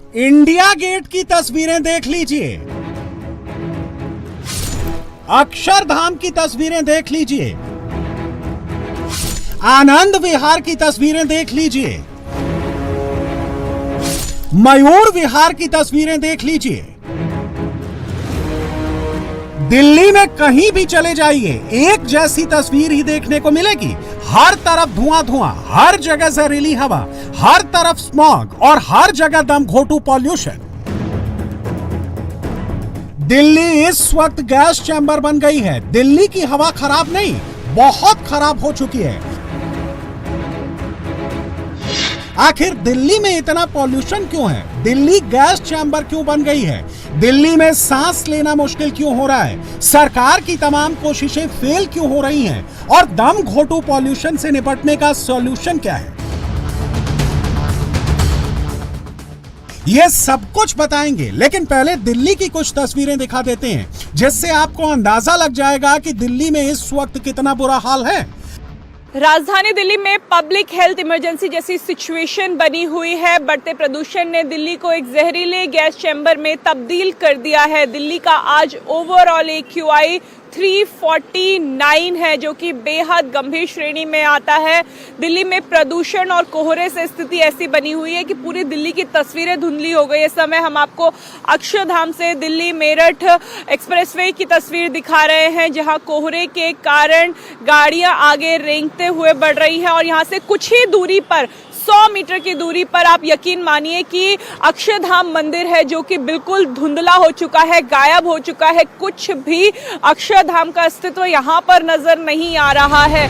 India gate की तस्वीरें देख लीजिए, अक्षरधाम की तस्वीरें देख लीजिए, आनंद विहार की तस्वीरें देख लीजिए, मयूर विहार की तस्वीरें देख लीजिए। दिल्ली में कहीं भी चले जाइए एक जैसी तस्वीर ही देखने को मिलेगी। हर तरफ धुआं धुआं, हर जगह जहरीली हवा, हर तरफ स्मॉग और हर जगह दमघोटू पॉल्यूशन। दिल्ली इस वक्त गैस चैम्बर बन गई है। दिल्ली की हवा खराब नहीं, बहुत खराब हो चुकी है। आखिर दिल्ली में इतना पॉल्यूशन क्यों है? दिल्ली गैस चैम्बर क्यों बन गई है? दिल्ली में सांस लेना मुश्किल क्यों हो रहा है? सरकार की तमाम कोशिशें फेल क्यों हो रही हैं? और दम घोटू पॉल्यूशन से निपटने का सॉल्यूशन क्या है? ये सब कुछ बताएंगे, लेकिन पहले दिल्ली की कुछ तस्वीरें दिखा देते हैं, जिससे आपको अंदाजा लग जाएगा कि दिल्ली में इस वक्त कितना बुरा हाल है। राजधानी दिल्ली में पब्लिक हेल्थ इमरजेंसी जैसी सिचुएशन बनी हुई है। बढ़ते प्रदूषण ने दिल्ली को एक जहरीले गैस चैम्बर में तब्दील कर दिया है। दिल्ली का आज ओवरऑल AQI 349 है, जो कि बेहद गंभीर श्रेणी में आता है। दिल्ली में प्रदूषण और कोहरे से स्थिति ऐसी बनी हुई है कि पूरी दिल्ली की तस्वीरें धुंधली हो गई। इस समय हम आपको अक्षरधाम से दिल्ली मेरठ एक्सप्रेसवे की तस्वीर दिखा रहे हैं, जहां कोहरे के कारण गाड़ियां आगे रेंगते हुए बढ़ रही हैं और यहां से कुछ ही दूरी पर 100 मीटर की दूरी पर आप यकीन मानिए कि अक्षरधाम मंदिर है, जो कि बिल्कुल धुंधला हो चुका है, गायब हो चुका है। कुछ भी अक्षरधाम का अस्तित्व यहाँ पर नजर नहीं आ रहा है।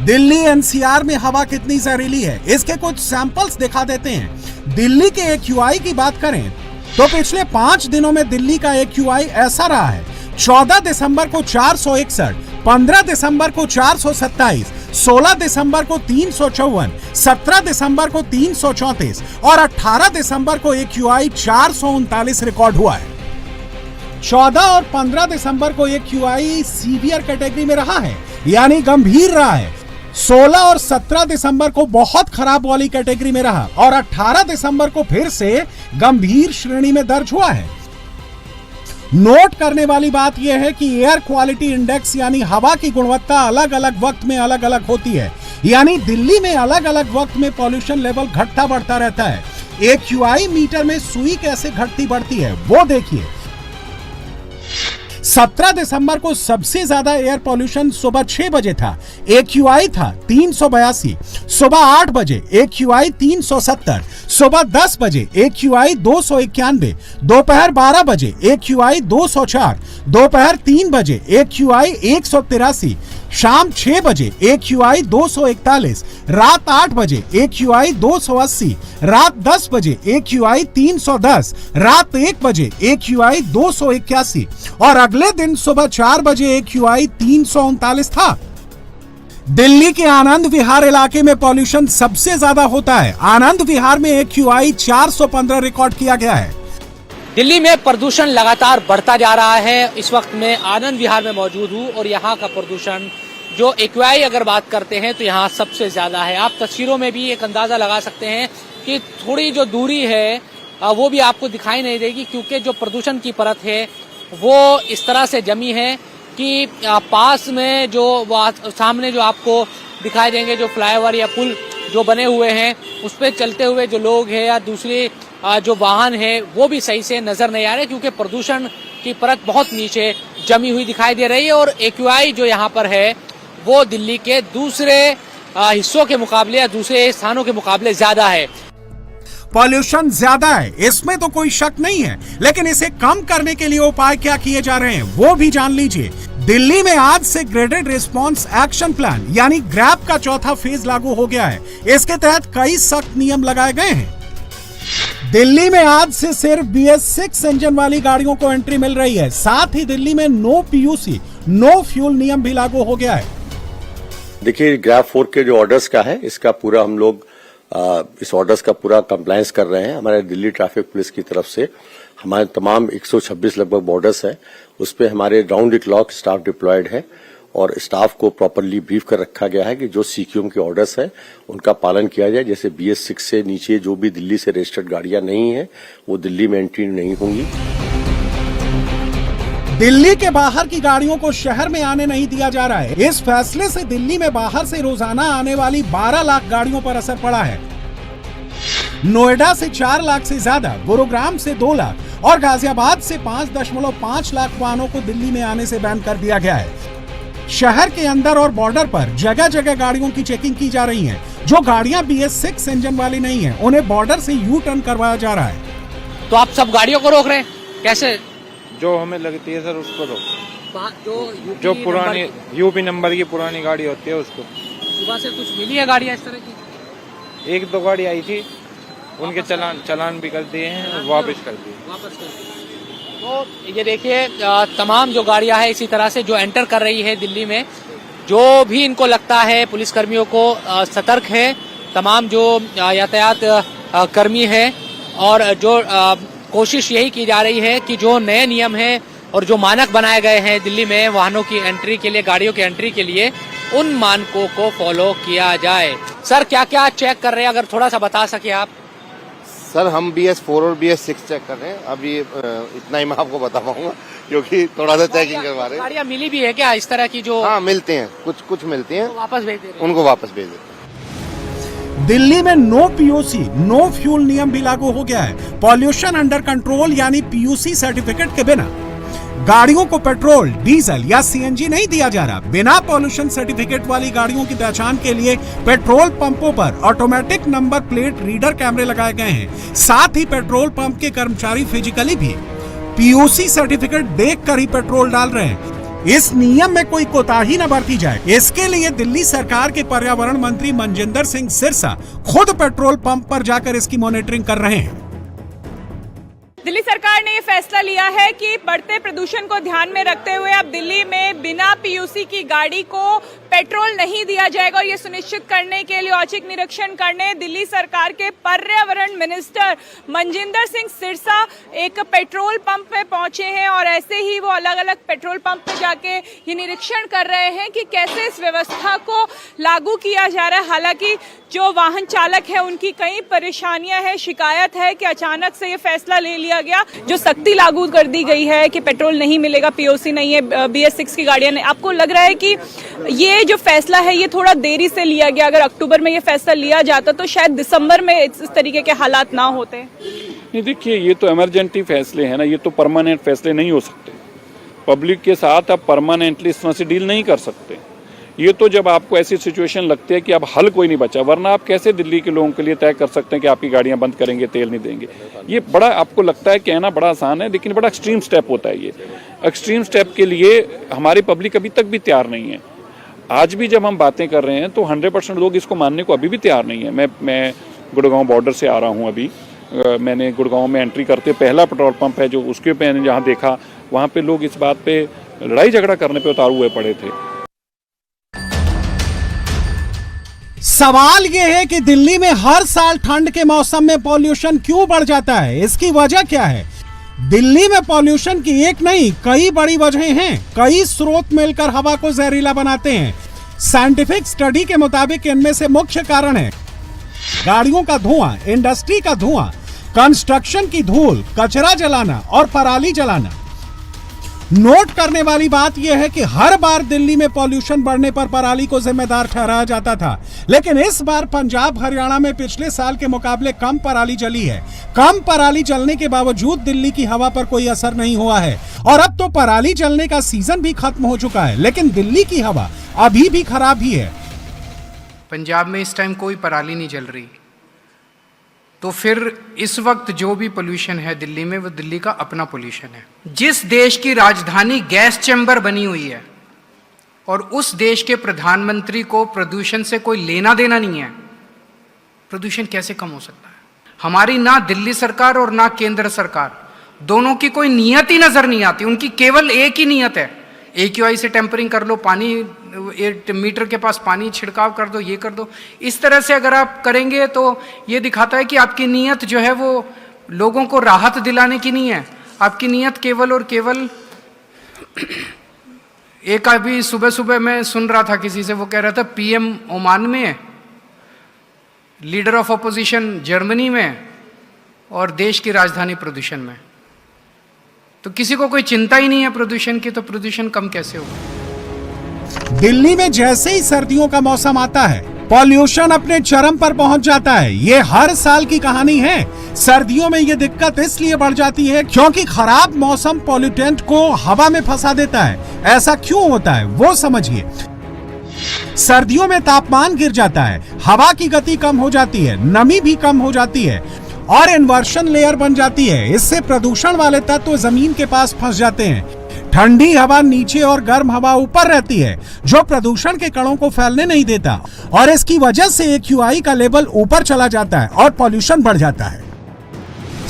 दिल्ली NCR में हवा कितनी जहरीली है, इसके कुछ सैंपल्स दिखा देते हैं। दिल्ली के AQI की बात करें तो पिछले 5 दिनों में दिल्ली का AQI ऐसा रहा है। 14 दिसंबर को 461, 15 दिसंबर को 427, 16 दिसंबर को 354, 17 दिसंबर को 334 और 18 दिसंबर को AQI 439 रिकॉर्ड हुआ है। 14 और 15 दिसंबर को AQI सीवियर कैटेगरी में रहा है, यानी गंभीर रहा है। 16 और 17 दिसंबर को बहुत खराब वाली कैटेगरी में रहा और 18 दिसंबर को फिर से गंभीर श्रेणी में दर्ज हुआ है। नोट करने वाली बात यह है कि एयर क्वालिटी इंडेक्स यानी हवा की गुणवत्ता अलग अलग वक्त में अलग अलग होती है, यानी दिल्ली में अलग अलग वक्त में पॉल्यूशन लेवल घटता बढ़ता रहता है। AQI मीटर में सुई कैसे घटती बढ़ती है वो देखिए। 17 दिसंबर को सबसे ज्यादा एयर पॉल्यूशन सुबह 6 बजे था, AQI था 382, सुबह 8 बजे AQI 370, सुबह 10 बजे AQI 291, दोपहर 12 बजे AQI 204, दोपहर 3 बजे AQI 183, शाम 6 बजे AQI 241, रात 8 बजे AQI 280, रात 10 बजे AQI 310, रात 1 बजे AQI 281 और अगले दिन सुबह 4 बजे AQI 339 था। दिल्ली के आनंद विहार इलाके में पॉल्यूशन सबसे ज्यादा होता है। आनंद विहार में AQI 415 रिकॉर्ड किया गया है। दिल्ली में प्रदूषण लगातार बढ़ता जा रहा है। इस वक्त मैं आनंद विहार में मौजूद हूँ और यहाँ का प्रदूषण जो AQI अगर बात करते हैं तो यहाँ सबसे ज्यादा है। आप तस्वीरों में भी एक अंदाजा लगा सकते हैं कि थोड़ी जो दूरी है वो भी आपको दिखाई नहीं देगी, क्योंकि जो प्रदूषण की परत है वो इस तरह से जमी है कि पास में जो सामने जो आपको दिखाई देंगे जो फ्लाईओवर या पुल जो बने हुए हैं उस पर चलते हुए जो लोग हैं या दूसरे जो वाहन है वो भी सही से नजर नहीं आ रहे, क्योंकि प्रदूषण की परत बहुत नीचे जमी हुई दिखाई दे रही है। और AQI जो यहाँ पर है वो दिल्ली के दूसरे हिस्सों के मुकाबले या दूसरे स्थानों के मुकाबले ज्यादा है। पॉल्यूशन ज्यादा है, इसमें तो कोई शक नहीं है, लेकिन इसे कम करने के लिए उपाय क्या किए जा रहे हैं वो भी जान लीजिए। दिल्ली में आज से ग्रेडेड रिस्पांस एक्शन प्लान यानी ग्रैप का चौथा फेज लागू हो गया है। इसके तहत कई सख्त नियम लगाए गए हैं। दिल्ली में आज से सिर्फ BS6 इंजन वाली गाड़ियों को एंट्री मिल रही है। साथ ही दिल्ली में नो PUC नो फ्यूल नियम भी लागू हो गया है। देखिए, ग्रैप 4 के जो ऑर्डर्स का है इसका पूरा हम लोग इस ऑर्डर्स का पूरा कंप्लायंस कर रहे हैं। हमारे दिल्ली ट्रैफिक पुलिस की तरफ से हमारे तमाम 126 लगभग बॉर्डर्स है, उस पे हमारे round the clock staff deployed है और स्टाफ को प्रॉपरली ब्रीफ कर रखा गया है कि जो सीक्यूएम के ऑर्डर्स हैं उनका पालन किया जाए। जैसे BS6 से नीचे जो भी दिल्ली से रजिस्टर्ड गाड़ियां नहीं हैं वो दिल्ली में एंट्री नहीं होंगी। दिल्ली के बाहर की गाड़ियों को शहर में आने नहीं दिया जा रहा है। इस फैसले से दिल्ली में बाहर से रोजाना आने वाली 12 लाख गाड़ियों पर असर पड़ा है। नोएडा से 4 लाख से ज्यादा, गुरुग्राम से 2 लाख और गाजियाबाद से 5.5 लाख वाहनों को दिल्ली में आने से बैन कर दिया गया है। शहर के अंदर और बॉर्डर पर जगह जगह गाड़ियों की चेकिंग की जा रही है। जो गाड़ियां BS6 इंजन वाली नहीं है उन्हें बॉर्डर से यू टर्न करवाया जा रहा है। तो आप सब गाड़ियों को रोक रहे हैं, कैसे? जो हमें लगती है सर उसको रोक, जो पुरानी यूपी नंबर की पुरानी गाड़ी होती है उसको। सुबह से कुछ मिली है गाड़ियां इस तरह की? 1-2 गाड़ी आई थी, उनके चालान भी कर दिए हैं, वापस कर दिए। तो ये देखिए तमाम जो गाड़ियां हैं इसी तरह से जो एंटर कर रही है दिल्ली में, जो भी इनको लगता है पुलिसकर्मियों को सतर्क है, तमाम जो यातायात कर्मी है और जो कोशिश यही की जा रही है कि जो नए नियम हैं और जो मानक बनाए गए हैं दिल्ली में वाहनों की एंट्री के लिए, गाड़ियों की एंट्री के लिए, उन मानकों को फॉलो किया जाए। सर क्या क्या चेक कर रहे हैं, अगर थोड़ा सा बता सके आप? सर हम BS4 और BS6 चेक कर रहे हैं। अभी इतना ही मैं आपको बता पाऊंगा क्योंकि थोड़ा सा चेकिंग करवा रहे हैं। गाड़ियां मिली भी है क्या इस तरह की जो? हाँ मिलते हैं, कुछ मिलती हैं, वापस भेज दे रहे हैं। उनको वापस भेज देते हैं। दिल्ली में नो POC नो फ्यूल नियम भी लागू हो गया है। पॉल्यूशन अंडर कंट्रोल यानी PUC सर्टिफिकेट के बिना गाड़ियों को पेट्रोल, डीजल या CNG नहीं दिया जा रहा। बिना पॉल्यूशन सर्टिफिकेट वाली गाड़ियों की पहचान के लिए पेट्रोल पंपों पर ऑटोमेटिक नंबर प्लेट रीडर कैमरे लगाए गए हैं। साथ ही पेट्रोल पंप के कर्मचारी फिजिकली भी PUC सर्टिफिकेट देखकर ही पेट्रोल डाल रहे हैं। इस नियम में कोई कोताही न बरती जाए, इसके लिए दिल्ली सरकार के पर्यावरण मंत्री मनजिंदर सिंह सिरसा खुद पेट्रोल पंप पर जाकर इसकी मॉनिटरिंग कर रहे हैं। दिल्ली सरकार ने ये फैसला लिया है कि बढ़ते प्रदूषण को ध्यान में रखते हुए अब दिल्ली में बिना PUC की गाड़ी को पेट्रोल नहीं दिया जाएगा और ये सुनिश्चित करने के लिए औचक निरीक्षण करने दिल्ली सरकार के पर्यावरण मिनिस्टर मनजिंदर सिंह सिरसा एक पेट्रोल पंप पे पहुंचे हैं और ऐसे ही वो अलग अलग पेट्रोल पंप पे जाके ये निरीक्षण कर रहे हैं कि कैसे इस व्यवस्था को लागू किया जा रहा है। हालांकि जो वाहन चालक है उनकी कई परेशानियां हैं, शिकायत है कि अचानक से ये फैसला ले लिया गया, जो सख्ती लागू कर दी गई है कि पेट्रोल नहीं मिलेगा, POC नहीं है, BS6 की गाड़ियां नहीं। आपको लग रहा है कि ये जो फैसला है ये थोड़ा देरी से लिया गया? अगर अक्टूबर में ये फैसला लिया जाता तो शायद दिसंबर में इस तरीके के हालात ना होते। नहीं देखिए, ये तो इमरजेंसी फैसले हैं ना, ये तो परमानेंट फैसले नहीं हो सकते। पब्लिक के साथ आप परमानेंटली इस तरह से डील नहीं कर सकते। ये तो जब आपको ऐसी सिचुएशन लगती है कि अब हल कोई नहीं बचा, वरना आप कैसे दिल्ली के लोगों के लिए तय कर सकते हैं कि आपकी गाड़ियां बंद करेंगे, तेल नहीं देंगे। ये बड़ा आपको लगता है कहना बड़ा आसान है, लेकिन बड़ा एक्सट्रीम स्टेप होता है। ये एक्सट्रीम स्टेप के लिए हमारी पब्लिक अभी तक भी तैयार नहीं है। आज भी जब हम बातें कर रहे हैं तो 100% लोग इसको मानने को अभी भी तैयार नहीं है। मैं गुड़गांव बॉर्डर से आ रहा हूँ अभी। मैंने गुड़गांव में एंट्री करते पहला पेट्रोल पंप है जो उसके पे मैंने जहाँ देखा, वहाँ पे लोग इस बात पे लड़ाई झगड़ा करने पे उतारू हुए पड़े थे। सवाल यह है कि दिल्ली में हर साल ठंड के मौसम में पॉल्यूशन क्यों बढ़ जाता है? इसकी वजह क्या है? दिल्ली में पॉल्यूशन की एक नहीं कई बड़ी वजहें हैं। कई स्रोत मिलकर हवा को जहरीला बनाते हैं। साइंटिफिक स्टडी के मुताबिक इनमें से मुख्य कारण है गाड़ियों का धुआं, इंडस्ट्री का धुआं, कंस्ट्रक्शन की धूल, कचरा जलाना और पराली जलाना। नोट करने वाली बात यह है कि हर बार दिल्ली में पॉल्यूशन बढ़ने पर पराली को जिम्मेदार ठहराया जाता था, लेकिन इस बार पंजाब हरियाणा में पिछले साल के मुकाबले कम पराली जली है। कम पराली जलने के बावजूद दिल्ली की हवा पर कोई असर नहीं हुआ है और अब तो पराली जलने का सीजन भी खत्म हो चुका है, लेकिन दिल्ली की हवा अभी भी खराब ही है। पंजाब में इस टाइम कोई पराली नहीं जल रही, तो फिर इस वक्त जो भी पोल्यूशन है दिल्ली में वो दिल्ली का अपना पोल्यूशन है। जिस देश की राजधानी गैस चैम्बर बनी हुई है और उस देश के प्रधानमंत्री को प्रदूषण से कोई लेना देना नहीं है, प्रदूषण कैसे कम हो सकता है? हमारी ना दिल्ली सरकार और ना केंद्र सरकार, दोनों की कोई नियत ही नजर नहीं आती। उनकी केवल एक ही नियत है, AQI से टेम्परिंग कर लो, पानी मीटर के पास पानी छिड़काव कर दो, ये कर दो। इस तरह से अगर आप करेंगे तो ये दिखाता है कि आपकी नीयत जो है वो लोगों को राहत दिलाने की नहीं है। आपकी नीयत केवल और केवल एक अभी सुबह सुबह मैं सुन रहा था किसी से, वो कह रहा था पीएम ओमान में है, लीडर ऑफ अपोजिशन जर्मनी में और देश की राजधानी प्रदूषण में। तो किसी को कोई चिंता ही नहीं है प्रदूषण की, तो प्रदूषण कम कैसे होगा? दिल्ली में जैसे ही सर्दियों का मौसम आता है पॉल्यूशन अपने चरम पर पहुंच जाता है। ये हर साल की कहानी है। सर्दियों में ये दिक्कत इसलिए बढ़ जाती है क्योंकि खराब मौसम पॉल्यूटेंट को हवा में फंसा देता है। ऐसा क्यों होता है वो समझिए। सर्दियों में तापमान गिर जाता है, हवा की गति कम हो जाती है, नमी भी कम हो जाती है और इन्वर्शन लेयर बन जाती है। इससे प्रदूषण वाले तत्व जमीन के पास फंस जाते हैं। ठंडी हवा नीचे और गर्म हवा ऊपर रहती है जो प्रदूषण के कणों को फैलने नहीं देता और इसकी वजह से AQI का लेवल ऊपर चला जाता है और पॉल्यूशन बढ़ जाता है।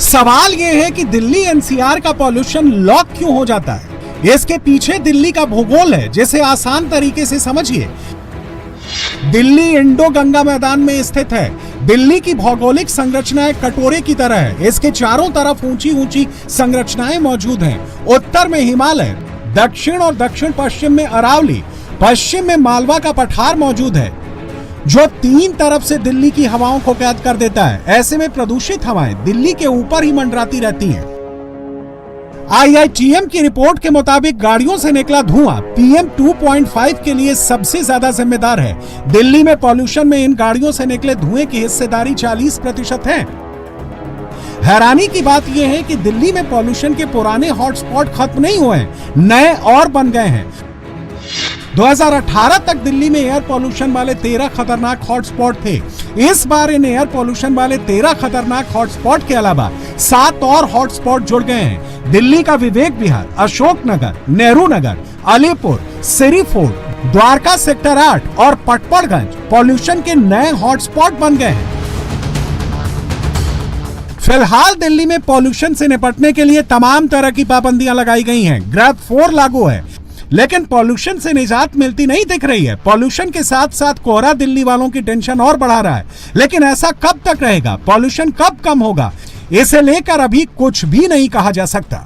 सवाल यह है कि दिल्ली NCR का पॉल्यूशन लॉक क्यों हो जाता है? इसके पीछे दिल्ली का भूगोल है जिसे आसान तरीके से समझिए। दिल्ली इंडो गंगा मैदान में स्थित है। दिल्ली की भौगोलिक संरचना कटोरे की तरह है। इसके चारों तरफ ऊंची ऊंची संरचनाएं मौजूद हैं। उत्तर में हिमालय, दक्षिण और दक्षिण पश्चिम में अरावली, पश्चिम में मालवा का पठार मौजूद है जो तीन तरफ से दिल्ली की हवाओं को कैद कर देता है। ऐसे में प्रदूषित हवाएं दिल्ली के ऊपर ही मंडराती रहती हैं। IITM की रिपोर्ट के मुताबिक गाड़ियों से निकला धुआं PM 2.5 के लिए सबसे ज्यादा जिम्मेदार है। दिल्ली में पॉल्यूशन में इन गाड़ियों से निकले धुएं की हिस्सेदारी 40% है। हैरानी की बात यह है कि दिल्ली में पॉल्यूशन के पुराने हॉटस्पॉट खत्म नहीं हुए हैं, नए और बन गए हैं। 2018 तक दिल्ली में एयर पॉल्यूशन वाले 13 खतरनाक हॉटस्पॉट थे। इस बार इन एयर पॉल्यूशन वाले 13 खतरनाक हॉटस्पॉट के अलावा 7 और हॉटस्पॉट जुड़ गए हैं। दिल्ली का विवेक विहार, अशोक नगर, नेहरू नगर, अलीपुर, सिरी फोर्ट, द्वारका सेक्टर 8 और पटपड़गंज पॉल्यूशन के नए हॉटस्पॉट बन गए हैं। फिलहाल दिल्ली में पॉल्यूशन से निपटने के लिए तमाम तरह की पाबंदियां लगाई गई हैं। ग्रैब 4 लागू है, लेकिन पॉल्यूशन से निजात मिलती नहीं दिख रही है। पॉल्यूशन के साथ साथ कोहरा दिल्ली वालों की टेंशन और बढ़ा रहा है। लेकिन ऐसा कब तक रहेगा? पॉल्यूशन कब कम होगा? इसे लेकर अभी कुछ भी नहीं कहा जा सकता।